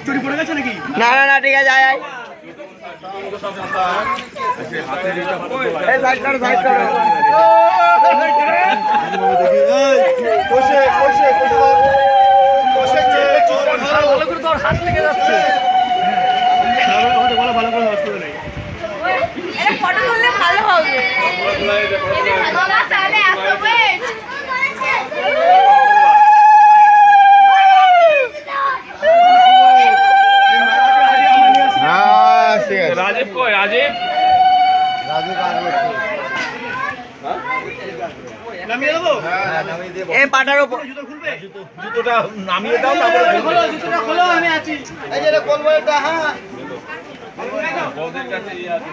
চুরি পড়ে গেছে নাকি? না না না ঠিক আছে আয় আয় সাইড করো সাইড করো হাত লেগে যাচ্ছে ভালো করে অসুবিধা নেই ফটো তুললে ভালো হবে রাজীব কই রাজীব নামিয়ে দেবো এই পাটার উপর জুতোটা নামিয়ে দাও তারপরে জুতোটা খোলো আমি আছি এই যে বলবো এটা হ্যাঁ বৌদির কাছে আছে